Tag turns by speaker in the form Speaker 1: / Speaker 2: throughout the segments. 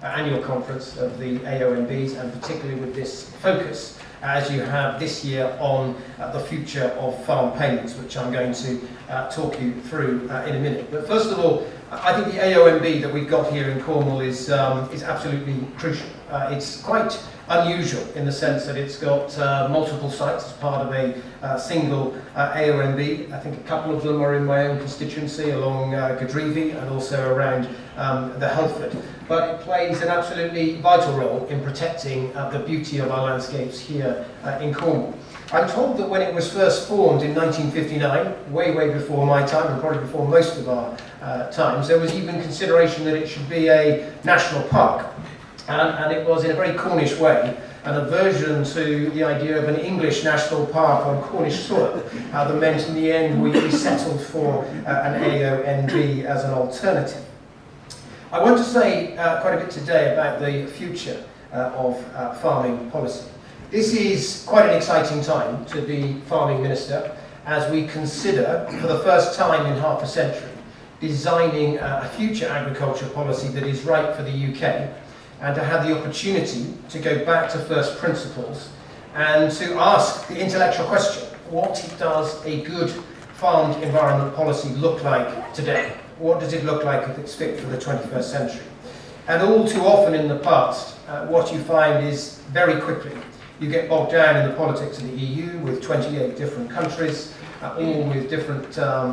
Speaker 1: annual conference of the AONBs, and particularly with this focus, as you have this year, on the future of farm payments, which I'm going to talk you through in a minute. But first of all, I think the AONB that we've got here in Cornwall is absolutely crucial. It's quite unusual in the sense that it's got multiple sites as part of a single AONB. I think a couple of them are in my own constituency along Gadrevi and also around the Helford. But it plays an absolutely vital role in protecting the beauty of our landscapes here in Cornwall. I'm told that when it was first formed in 1959, way before my time and probably before most of our times, there was even consideration that it should be a national park. And it was in a very Cornish way, an aversion to the idea of an English national park on Cornish soil that meant in the end we settled for an AONB as an alternative. I want to say quite a bit today about the future of farming policy. This is quite an exciting time to be farming minister as we consider, for the first time in half a century, designing a future agriculture policy that is right for the UK, and to have the opportunity to go back to first principles and to ask the intellectual question: what does a good farmed environment policy look like today? What does it look like if it's fit for the 21st century? And all too often in the past, what you find is very quickly you get bogged down in the politics of the EU with 28 different countries, all with different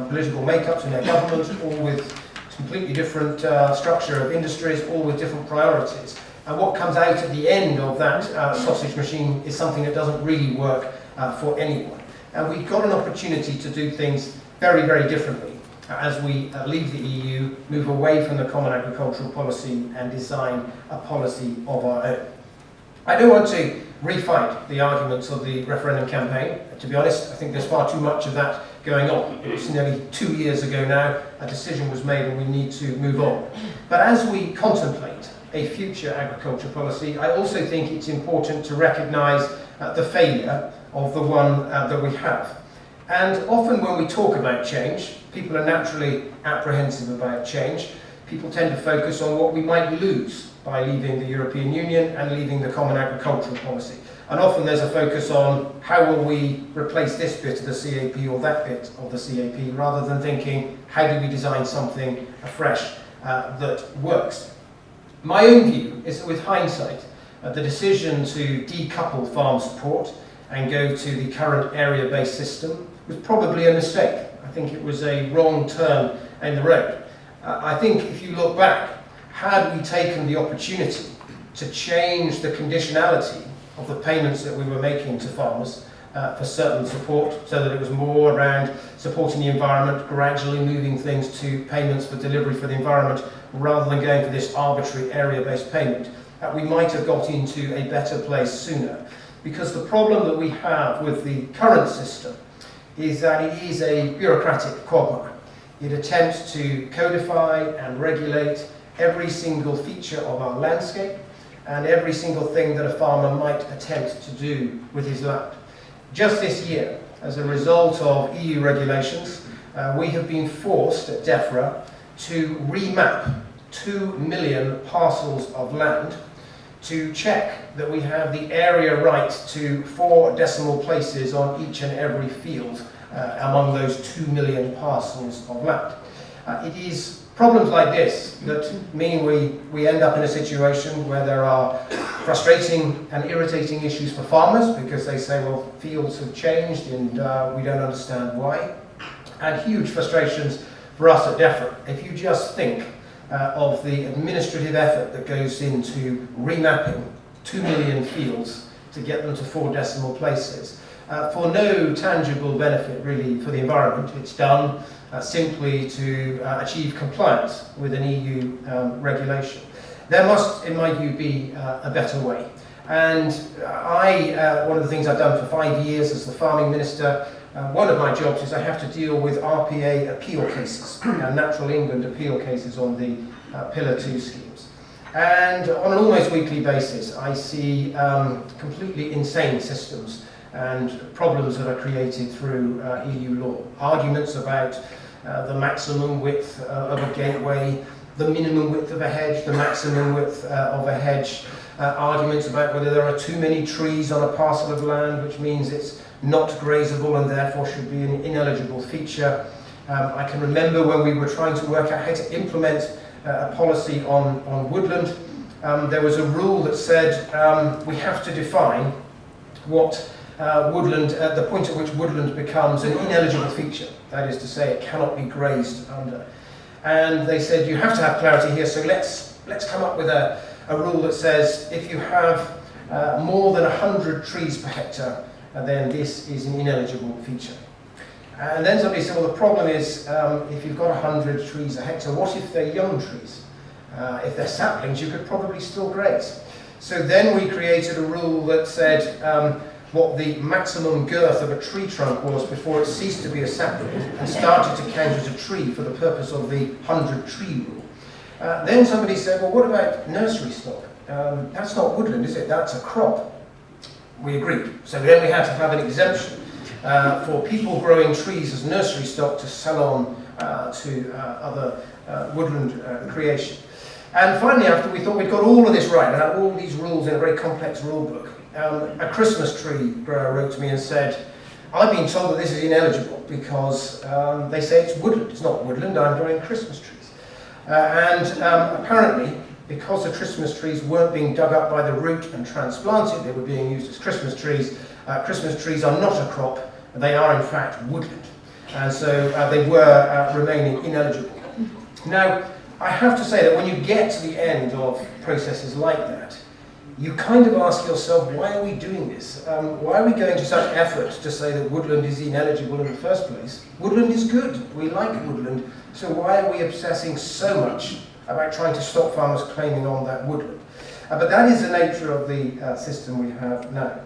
Speaker 1: political makeups in their government, all with completely different structure of industries, all with different priorities. And what comes out at the end of that sausage machine is something that doesn't really work for anyone. And we've got an opportunity to do things very differently as we leave the EU, move away from the common agricultural policy and design a policy of our own. I don't want to refight the arguments of the referendum campaign. To be honest, I think there's far too much of that going on. It's nearly 2 years ago now, a decision was made and we need to move on. But as we contemplate a future agriculture policy, I also think it's important to recognise the failure of the one that we have. And often when we talk about change, people are naturally apprehensive about change. People tend to focus on what we might lose by leaving the European Union and leaving the common agricultural policy. And often there's a focus on how will we replace this bit of the CAP or that bit of the CAP, rather than thinking how do we design something afresh that works. My own view is that with hindsight, the decision to decouple farm support and go to the current area-based system was probably a mistake. I think it was a wrong turn in the road. I think if you look back, had we taken the opportunity to change the conditionality of the payments that we were making to farmers for certain support, so that it was more around supporting the environment, gradually moving things to payments for delivery for the environment, rather than going for this arbitrary area-based payment, we might have got into a better place sooner. Because the problem that we have with the current system is that it is a bureaucratic quagmire. It attempts to codify and regulate every single feature of our landscape and every single thing that a farmer might attempt to do with his land. Just this year, as a result of EU regulations, we have been forced at DEFRA to remap 2 million parcels of land to check that we have the area right to 4 decimal places on each and every field among those 2 million parcels of land. It is problems like this that mean we end up in a situation where there are frustrating and irritating issues for farmers because they say, well, fields have changed and we don't understand why. And huge frustrations for us at DEFRA. If you just think of the administrative effort that goes into remapping 2 million fields to get them to 4 decimal places, for no tangible benefit really for the environment. It's done simply to achieve compliance with an EU regulation. There must, in my view, be a better way. And one of the things I've done for 5 years as the farming minister, one of my jobs is I have to deal with RPA appeal cases, Natural England appeal cases on the Pillar 2 schemes. And on an almost weekly basis, I see completely insane systems and problems that are created through EU law. Arguments about the maximum width of a gateway, the minimum width of a hedge, the maximum width of a hedge, arguments about whether there are too many trees on a parcel of land, which means it's not grazable and therefore should be an ineligible feature. I can remember when we were trying to work out how to implement a policy on woodland, there was a rule that said we have to define what woodland, at the point at which woodland becomes an ineligible feature, that is to say it cannot be grazed under. And they said you have to have clarity here, so let's come up with a rule that says if you have more than 100 trees per hectare, then this is an ineligible feature. And then somebody said, well, the problem is if you've got 100 trees a hectare, what if they're young trees? If they're saplings, you could probably still graze. So then we created a rule that said what the maximum girth of a tree trunk was before it ceased to be a sapling and started to count as a tree for the purpose of the 100 tree rule. Then somebody said, well, what about nursery stock? That's not woodland, is it? That's a crop. We agreed. So then we had to have an exemption for people growing trees as nursery stock to sell on to other woodland creation. And finally, after we thought we'd got all of this right and had all these rules in a very complex rule book, a Christmas tree grower wrote to me and said, I've been told that this is ineligible because they say it's woodland. It's not woodland, I'm growing Christmas trees. Apparently, because the Christmas trees weren't being dug up by the root and transplanted, they were being used as Christmas trees. Christmas trees are not a crop, they are in fact woodland. And so they were remaining ineligible. Now, I have to say that when you get to the end of processes like that, you kind of ask yourself, why are we doing this? Why are we going to such effort to say that woodland is ineligible in the first place? Woodland is good, we like woodland, so why are we obsessing so much about trying to stop farmers claiming on that woodland? But that is the nature of the system we have now.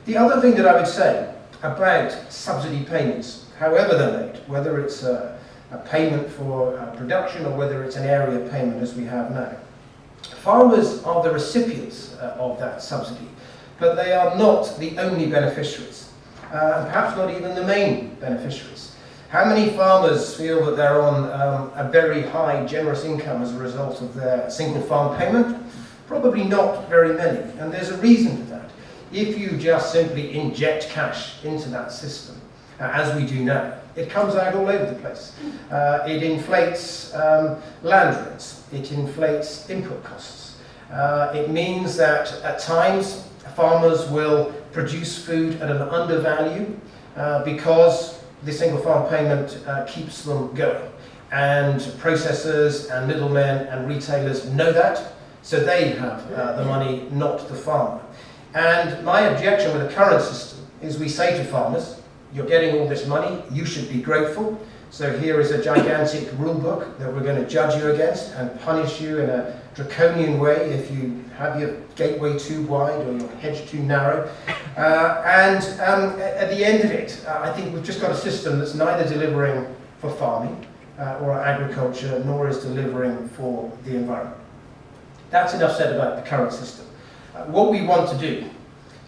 Speaker 1: The other thing that I would say about subsidy payments, however they're made, whether it's a payment for production or whether it's an area payment as we have now, farmers are the recipients of that subsidy, but they are not the only beneficiaries, and perhaps not even the main beneficiaries. How many farmers feel that they're on a very high, generous income as a result of their single farm payment? Probably not very many, and there's a reason for that. If you just simply inject cash into that system, as we do now, it comes out all over the place. It inflates land rents, it inflates input costs. It means that at times farmers will produce food at an undervalue because the single farm payment keeps them going. And processors and middlemen and retailers know that, so they have the money, not the farmer. And my objection with the current system is we say to farmers, you're getting all this money, you should be grateful. So here is a gigantic rule book that we're going to judge you against and punish you in a draconian way if you have your gateway too wide or your hedge too narrow. At the end of it, I think we've just got a system that's neither delivering for farming or agriculture, nor is delivering for the environment. That's enough said about the current system. What we want to do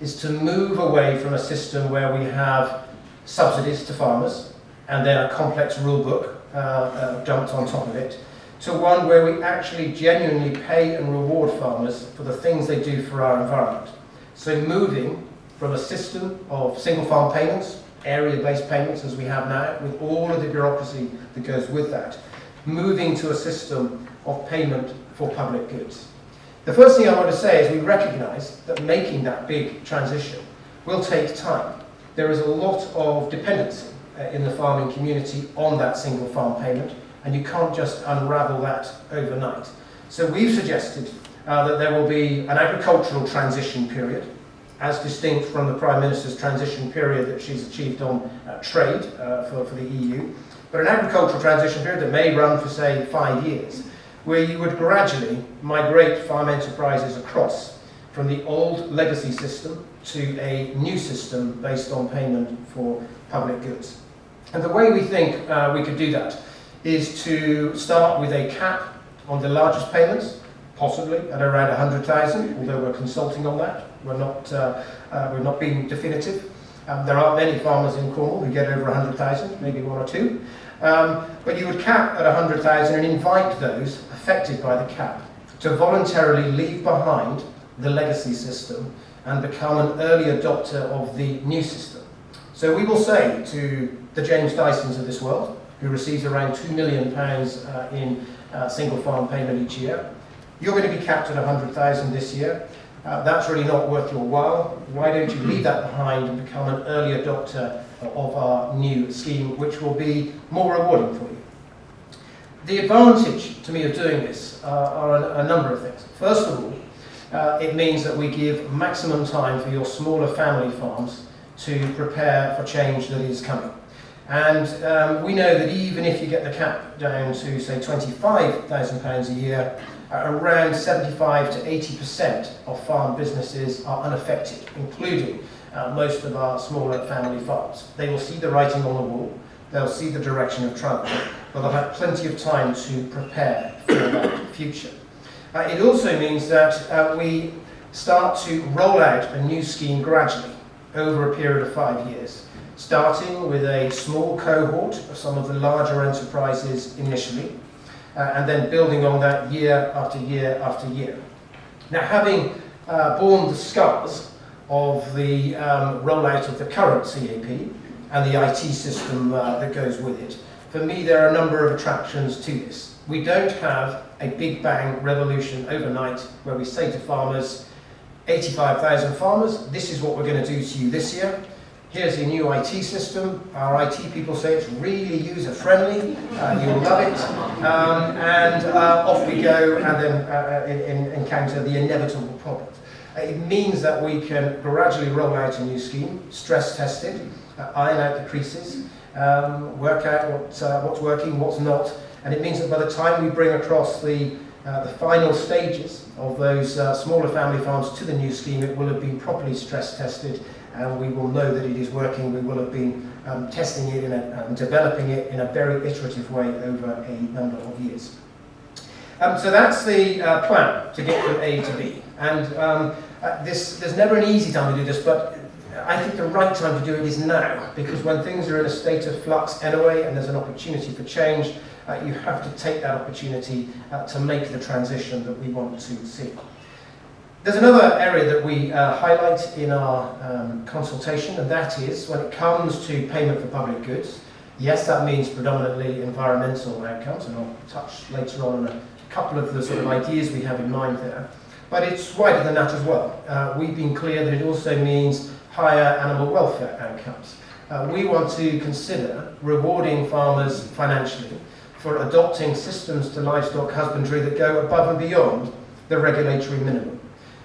Speaker 1: is to move away from a system where we have subsidies to farmers and then a complex rule book dumped on top of it, to one where we actually genuinely pay and reward farmers for the things they do for our environment. So moving from a system of single farm payments, area-based payments as we have now, with all of the bureaucracy that goes with that, moving to a system of payment for public goods. The first thing I want to say is we recognise that making that big transition will take time. There is a lot of dependency in the farming community on that single farm payment, and you can't just unravel that overnight. So we've suggested that there will be an agricultural transition period, as distinct from the Prime Minister's transition period that she's achieved on trade for the EU, but an agricultural transition period that may run for, say, 5 years, where you would gradually migrate farm enterprises across from the old legacy system to a new system based on payment for public goods. And the way we think we could do that is to start with a cap on the largest payments, possibly at around 100,000, although we're consulting on that. We're not being definitive. There aren't many farmers in Cornwall who get over 100,000, maybe one or two. But you would cap at 100,000 and invite those affected by the cap to voluntarily leave behind the legacy system and become an early adopter of the new system. So we will say to the James Dysons of this world, who receives around £2 million in single farm payment each year, you're going to be capped at 100,000 this year. That's really not worth your while. Why don't you leave that behind and become an early adopter of our new scheme, which will be more rewarding for you? The advantage to me of doing this are a number of things. First of all, it means that we give maximum time for your smaller family farms to prepare for change that is coming. And we know that even if you get the cap down to, say, £25,000 a year, around 75 to 80% of farm businesses are unaffected, including most of our smaller family farms. They will see the writing on the wall, they'll see the direction of travel, but they'll have plenty of time to prepare for that future. It also means that we start to roll out a new scheme gradually over a period of 5 years, starting with a small cohort of some of the larger enterprises initially, and then building on that year after year after year. Now, having borne the scars of the rollout of the current CAP and the IT system that goes with it, for me there are a number of attractions to this. We don't have a big bang revolution overnight where we say to farmers, 85,000 farmers, this is what we're going to do to you this year. Here's your new IT system. Our IT people say it's really user-friendly. You'll love it. And off we go and then encounter the inevitable problems. It means that we can gradually roll out a new scheme, stress test it, iron out the creases, work out what's working, what's not. And it means that by the time we bring across the final stages of those smaller family farms to the new scheme, it will have been properly stress tested, and we will know that it is working. We will have been testing it and developing it in a very iterative way over a number of years. So that's the plan to get from A to B. And there's never an easy time to do this, but I think the right time to do it is now, because when things are in a state of flux anyway and there's an opportunity for change, you have to take that opportunity to make the transition that we want to see. There's another area that we highlight in our consultation, and that is when it comes to payment for public goods. Yes, that means predominantly environmental outcomes, and I'll touch later on a couple of the sort of ideas we have in mind there. But it's wider than that as well. We've been clear that it also means higher animal welfare outcomes. We want to consider rewarding farmers financially for adopting systems to livestock husbandry that go above and beyond the regulatory minimum.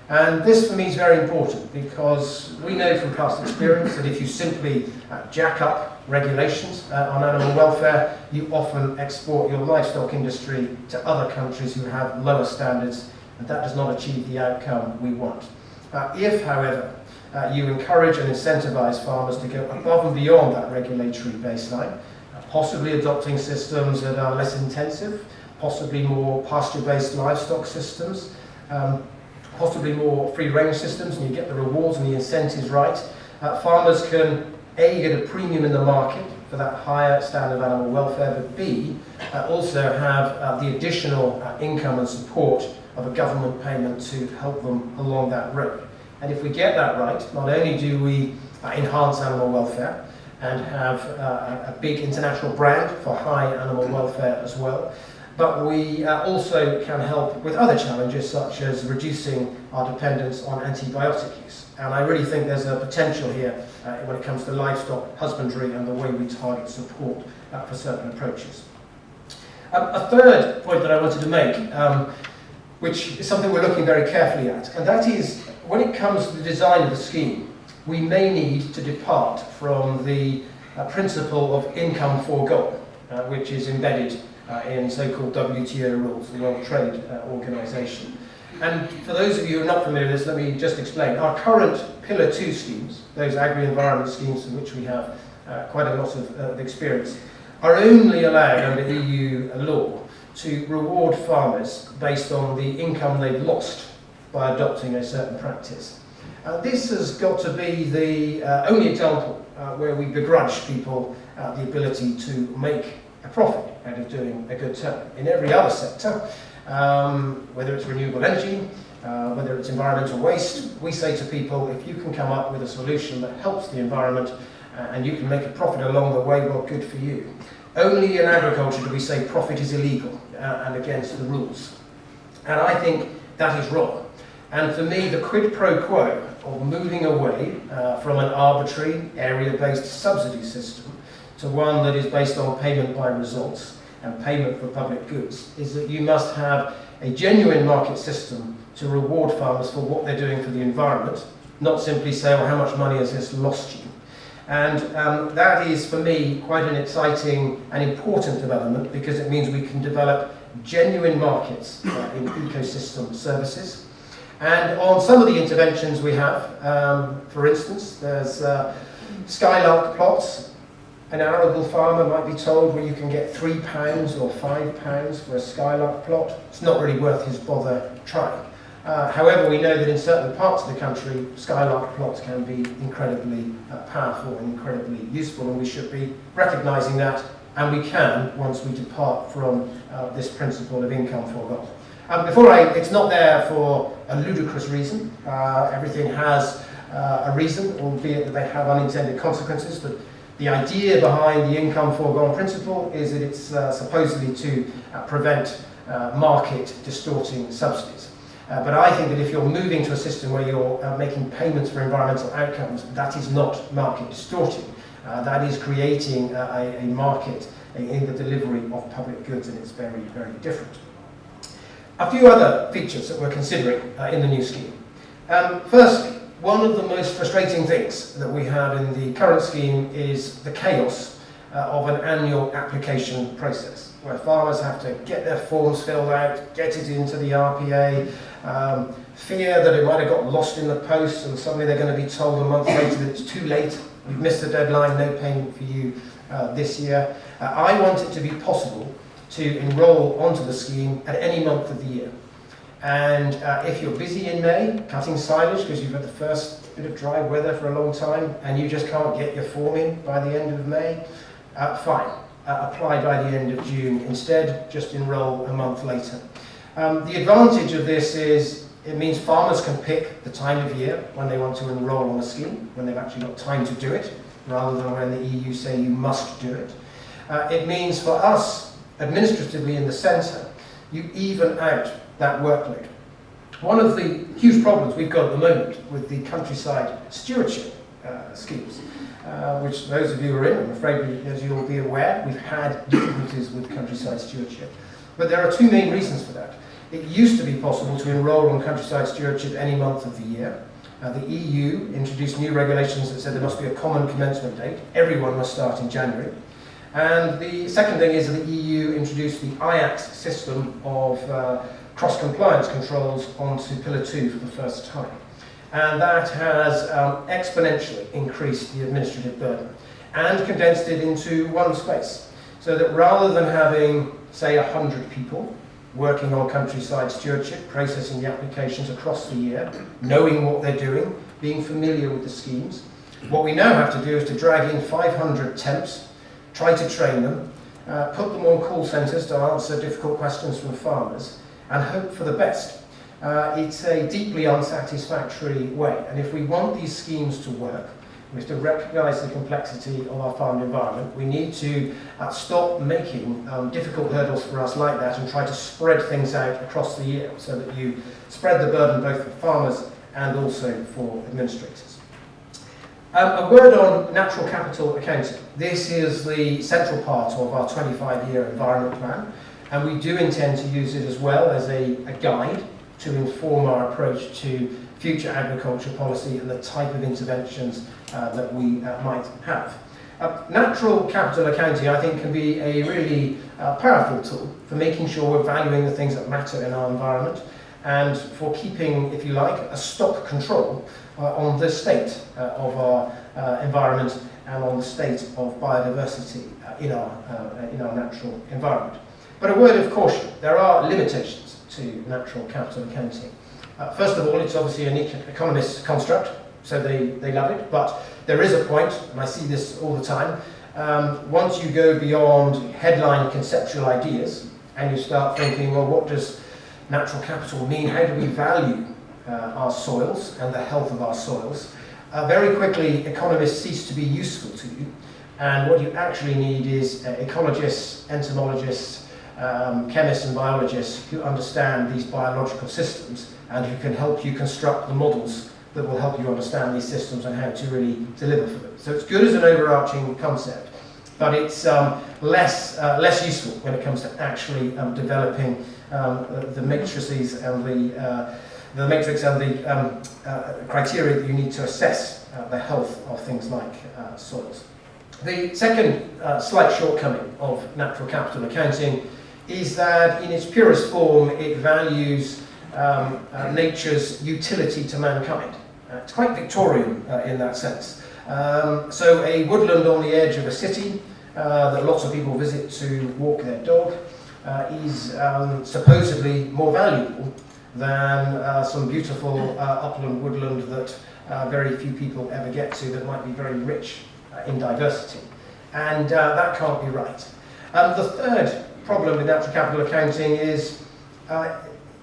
Speaker 1: And this for me is very important, because we know from past experience that if you simply jack up regulations on animal welfare, you often export your livestock industry to other countries who have lower standards, and that does not achieve the outcome we want. If, however, you encourage and incentivize farmers to go above and beyond that regulatory baseline, possibly adopting systems that are less intensive, possibly more pasture-based livestock systems, possibly more free-range systems, and you get the rewards and the incentives right, farmers can A, get a premium in the market for that higher standard of animal welfare, but B, also have the additional income and support of a government payment to help them along that road. And if we get that right, not only do we enhance animal welfare and have a big international brand for high animal welfare as well, but we also can help with other challenges, such as reducing our dependence on antibiotic use. And I really think there's a potential here when it comes to livestock husbandry and the way we target support for certain approaches. A third point that I wanted to make, which is something we're looking very carefully at, and that is when it comes to the design of the scheme, we may need to depart from the principle of income foregone, which is embedded in so-called WTO rules, the World Trade Organization. And for those of you who are not familiar with this, let me just explain. Our current Pillar 2 schemes, those agri-environment schemes in which we have quite a lot of experience, are only allowed under EU law to reward farmers based on the income they've lost by adopting a certain practice. This has got to be the only example where we begrudge people the ability to make a profit out of doing a good turn. In every other sector, whether it's renewable energy, whether it's environmental waste, we say to people, if you can come up with a solution that helps the environment and you can make a profit along the way, well, good for you. Only in agriculture do we say profit is illegal and against the rules. And I think that is wrong. And for me, the quid pro quo of moving away from an arbitrary area-based subsidy system to one that is based on payment by results and payment for public goods is that you must have a genuine market system to reward farmers for what they're doing for the environment, not simply say, well, how much money has this lost you? And that is, for me, quite an exciting and important development because it means we can develop genuine markets in ecosystem services. And on some of the interventions we have, for instance, there's skylark plots. An arable farmer might be told where you can get £3 or £5 for a skylark plot. It's not really worth his bother trying. However, we know that in certain parts of the country, skylark plots can be incredibly powerful and incredibly useful, and we should be recognising that, and we can once we depart from this principle of income foregone. It's not there for a ludicrous reason. Everything has a reason, albeit that they have unintended consequences, but the idea behind the income foregone principle is that it's supposedly to prevent market distorting subsidies. But I think that if you're moving to a system where you're making payments for environmental outcomes, that is not market distorting. That is creating a market in the delivery of public goods, and it's very, very different. A few other features that we're considering in the new scheme. Firstly, one of the most frustrating things that we have in the current scheme is the chaos of an annual application process, where farmers have to get their forms filled out, get it into the RPA, fear that it might have got lost in the post and suddenly they're going to be told a month later that it's too late, we've missed the deadline, no payment for you this year. I want it to be possible to enrol onto the scheme at any month of the year. And if you're busy in May, cutting silage because you've had the first bit of dry weather for a long time and you just can't get your form in by the end of May, fine. Apply by the end of June instead, just enrol a month later. The advantage of this is it means farmers can pick the time of year when they want to enrol on a scheme, when they've actually got time to do it, rather than when the EU say you must do it. It means for us, administratively in the centre, you even out that workload. One of the huge problems we've got at the moment with the countryside stewardship schemes, which those of you who are in, I'm afraid, as you'll be aware, we've had difficulties with countryside stewardship. But there are two main reasons for that. It used to be possible to enrol on countryside stewardship any month of the year. The EU introduced new regulations that said there must be a common commencement date. Everyone must start in January. And the second thing is that the EU introduced the IAX system of cross-compliance controls onto Pillar 2 for the first time. And that has exponentially increased the administrative burden and condensed it into one space. So that rather than having, say, 100 people working on countryside stewardship, processing the applications across the year, knowing what they're doing, being familiar with the schemes, what we now have to do is to drag in 500 temps, try to train them, put them on call centres to answer difficult questions from farmers, and hope for the best. It's a deeply unsatisfactory way, and if we want these schemes to work, we have to recognise the complexity of our farmed environment. We need to stop making difficult hurdles for us like that and try to spread things out across the year so that you spread the burden both for farmers and also for administrators. A word on natural capital accounting. This is the central part of our 25-year environment plan, and we do intend to use it as well as a guide to inform our approach to future agriculture policy and the type of interventions that we might have. Natural capital accounting, I think, can be a really powerful tool for making sure we're valuing the things that matter in our environment and for keeping, if you like, a stock control on the state of our environment and on the state of biodiversity in our natural environment. But a word of caution, there are limitations to natural capital accounting. First of all, it's obviously an economist's construct, so they love it, but there is a point, and I see this all the time, once you go beyond headline conceptual ideas and you start thinking, well, what does natural capital mean? How do we value our soils and the health of our soils? Very quickly, economists cease to be useful to you, and what you actually need is ecologists, entomologists, chemists and biologists who understand these biological systems and who can help you construct the models that will help you understand these systems and how to really deliver for them. So it's good as an overarching concept, but it's less useful when it comes to actually developing the matrices and the matrix and the criteria that you need to assess the health of things like soils. The second slight shortcoming of natural capital accounting is that in its purest form it values nature's utility to mankind. It's quite Victorian in that sense. So a woodland on the edge of a city that lots of people visit to walk their dog is supposedly more valuable than some beautiful upland woodland that very few people ever get to, that might be very rich in diversity. And that can't be right. The third problem with natural capital accounting is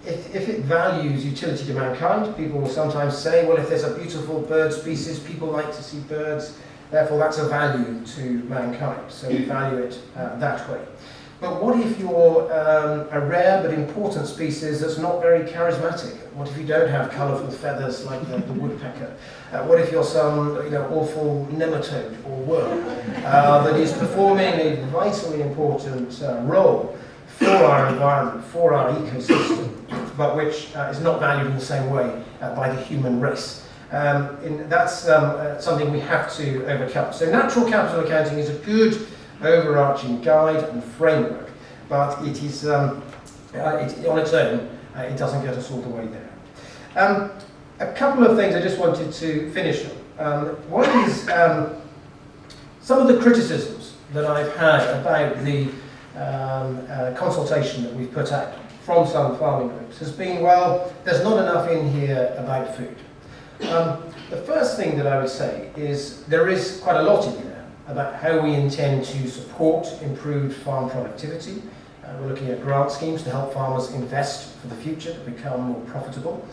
Speaker 1: if it values utility to mankind, people will sometimes say, well, if there's a beautiful bird species, people like to see birds, therefore that's a value to mankind, so we value it that way. But what if you're a rare but important species that's not very charismatic? What if you don't have colourful feathers like the woodpecker? What if you're some awful nematode or worm that is performing a vitally important role for our environment, for our ecosystem, but which is not valued in the same way by the human race? That's something we have to overcome. So natural capital accounting is a good overarching guide and framework, but it is on its own, it doesn't get us all the way there. A couple of things I just wanted to finish on. One is some of the criticisms that I've had about the consultation that we've put out from some farming groups has been, well, there's not enough in here about food. The first thing that I would say is there is quite a lot in there about how we intend to support improved farm productivity. We're looking at grant schemes to help farmers invest for the future, to become more profitable.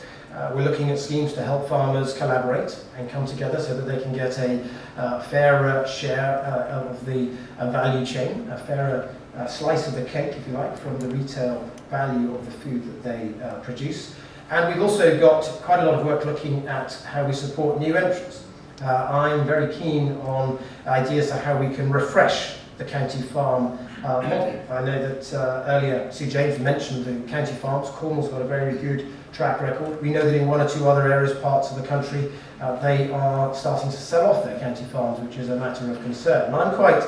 Speaker 1: We're looking at schemes to help farmers collaborate and come together so that they can get a fairer share of the value chain, a fairer slice of the cake, if you like, from the retail value of the food that they produce. And we've also got quite a lot of work looking at how we support new entrants. I'm very keen on ideas for how we can refresh the county farm model. I know that earlier Sue James mentioned the county farms. Cornwall's got a very good track record. We know that in one or two other areas, parts of the country, they are starting to sell off their county farms, which is a matter of concern. And I'm quite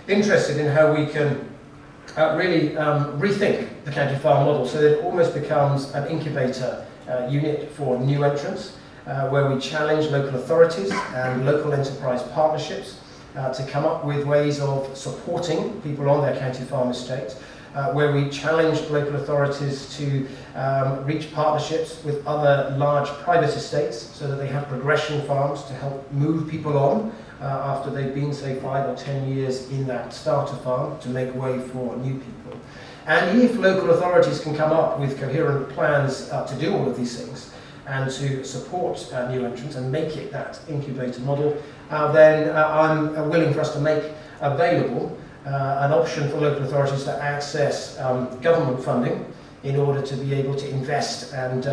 Speaker 1: interested in how we can really rethink the county farm model so that it almost becomes an incubator unit for new entrants, where we challenge local authorities and local enterprise partnerships to come up with ways of supporting people on their county farm estates, where we challenge local authorities to reach partnerships with other large private estates so that they have progression farms to help move people on after they've been, say, 5 or 10 years in that starter farm, to make way for new people. And if local authorities can come up with coherent plans to do all of these things and to support new entrants and make it that incubator model, then I'm willing for us to make available an option for local authorities to access government funding in order to be able to invest and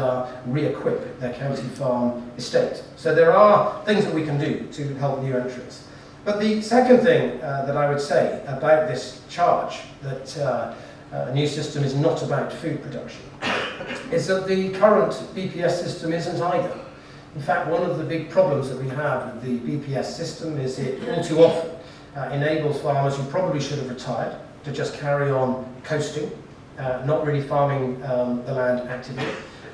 Speaker 1: re-equip their county farm estate. So there are things that we can do to help new entrants. But the second thing that I would say about this charge that a new system is not about food production is that the current BPS system isn't either. In fact, one of the big problems that we have with the BPS system is it all too often enables farmers who probably should have retired to just carry on coasting, not really farming the land actively,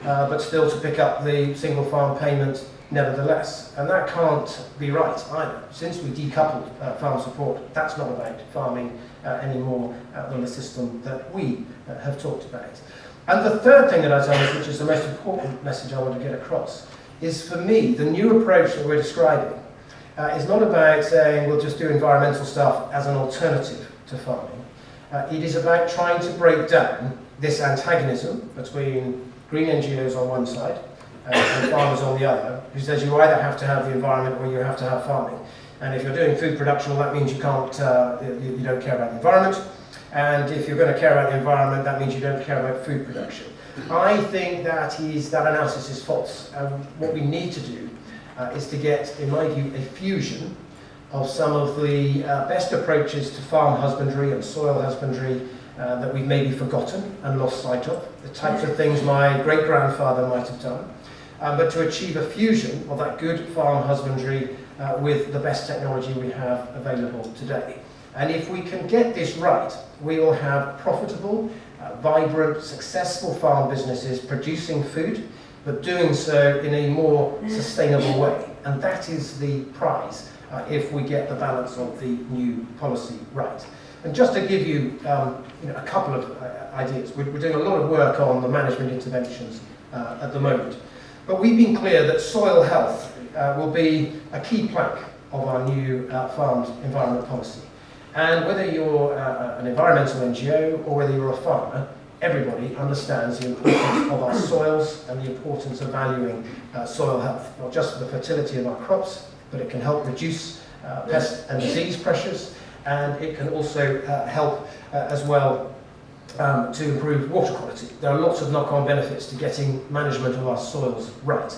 Speaker 1: but still to pick up the single farm payment nevertheless. And that can't be right either. Since we decoupled farm support, that's not about farming any more than the system that we have talked about. And the third thing that I tell you, which is the most important message I want to get across, is for me, the new approach that we're describing is not about saying we'll just do environmental stuff as an alternative to farming. It is about trying to break down this antagonism between green NGOs on one side and farmers on the other, who says you either have to have the environment or you have to have farming. And if you're doing food production, well, that means you can't, you don't care about the environment. And if you're going to care about the environment, that means you don't care about food production. I think that analysis is false. What we need to do is to get, in my view, a fusion of some of the best approaches to farm husbandry and soil husbandry that we've maybe forgotten and lost sight of, the types of things my great-grandfather might have done, but to achieve a fusion of that good farm husbandry with the best technology we have available today. And if we can get this right, we will have profitable, vibrant, successful farm businesses producing food, but doing so in a more sustainable way. And that is the prize if we get the balance of the new policy right. And just to give you, a couple of ideas, we're doing a lot of work on the management interventions at the moment. But we've been clear that soil health will be a key plank of our new farmed environment policy. And whether you're an environmental NGO or whether you're a farmer, everybody understands the importance of our soils and the importance of valuing soil health, not just for the fertility of our crops, but it can help reduce pest and disease pressures, and it can also help as well to improve water quality. There are lots of knock-on benefits to getting management of our soils right.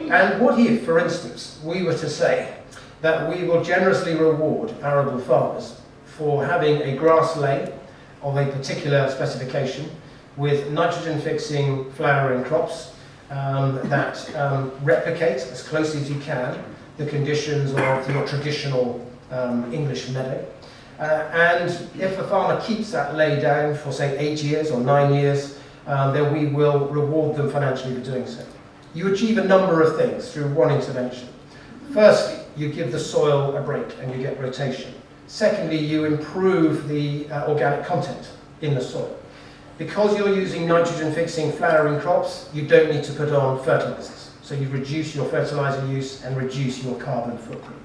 Speaker 1: And what if, for instance, we were to say that we will generously reward arable farmers for having a grass lane of a particular specification with nitrogen-fixing flowering crops that replicate as closely as you can the conditions of your traditional English meadow. And if a farmer keeps that lay down for, say, 8 years or 9 years, then we will reward them financially for doing so. You achieve a number of things through one intervention. Firstly, you give the soil a break and you get rotation. Secondly, you improve the organic content in the soil. Because you're using nitrogen-fixing flowering crops, you don't need to put on fertilizers. So you reduce your fertilizer use and reduce your carbon footprint.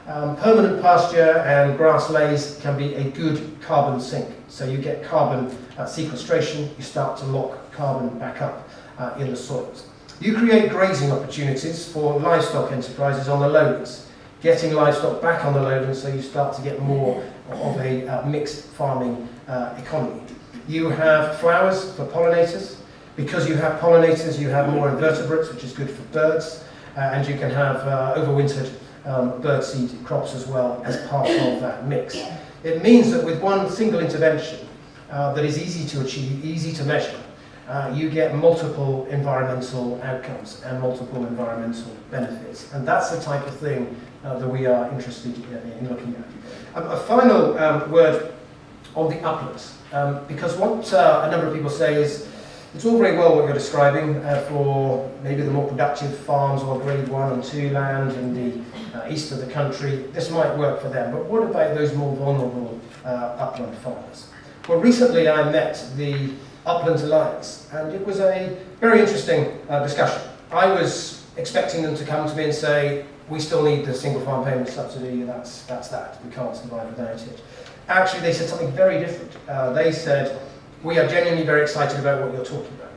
Speaker 1: Permanent pasture and grass lays can be a good carbon sink. So you get carbon sequestration, you start to lock carbon back up in the soils. You create grazing opportunities for livestock enterprises on the lowlands, getting livestock back on the lowlands so you start to get more of a mixed farming economy. You have flowers for pollinators. Because you have pollinators, you have more invertebrates, which is good for birds, and you can have overwintered birdseed crops as well as part of that mix. It means that with one single intervention that is easy to achieve, easy to measure, you get multiple environmental outcomes and multiple environmental benefits. And that's the type of thing that we are interested in looking at. A final word on the uplands, because what a number of people say is, it's all very well what you're describing for maybe the more productive farms or grade 1 and 2 land in the east of the country. This might work for them, but what about those more vulnerable upland farmers? Well, recently I met the Uplands Alliance, and it was a very interesting discussion. I was expecting them to come to me and say, we still need the single farm payment subsidy, that's that, we can't survive without it. Actually, they said something very different. They said, we are genuinely very excited about what you're talking about.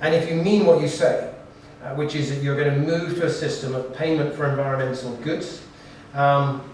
Speaker 1: And if you mean what you say, which is that you're going to move to a system of payment for environmental goods,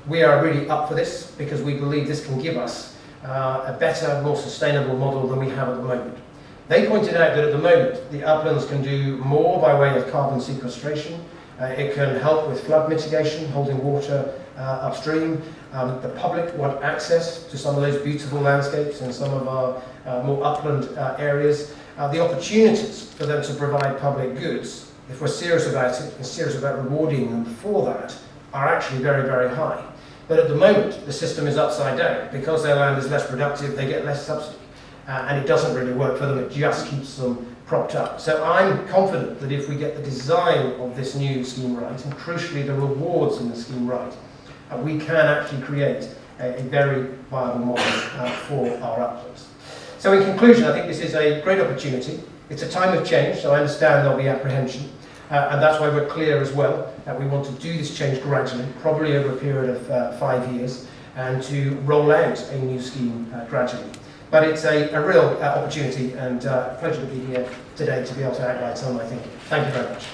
Speaker 1: we are really up for this because we believe this can give us a better, more sustainable model than we have at the moment. They pointed out that at the moment, the uplands can do more by way of carbon sequestration. It can help with flood mitigation, holding water upstream. The public want access to some of those beautiful landscapes in some of our more upland areas. The opportunities for them to provide public goods, if we're serious about it and serious about rewarding them for that, are actually very, very high. But at the moment, the system is upside down. Because their land is less productive, they get less subsidy. And it doesn't really work for them, it just keeps them propped up. So I'm confident that if we get the design of this new scheme right, and crucially the rewards in the scheme right, we can actually create a very viable model for our uplands. So in conclusion, I think this is a great opportunity. It's a time of change, so I understand there'll be apprehension. And that's why we're clear as well that we want to do this change gradually, probably over a period of 5 years, and to roll out a new scheme gradually. But it's a real opportunity, and a pleasure to be here today to be able to outline some of my thinking. Thank you very much.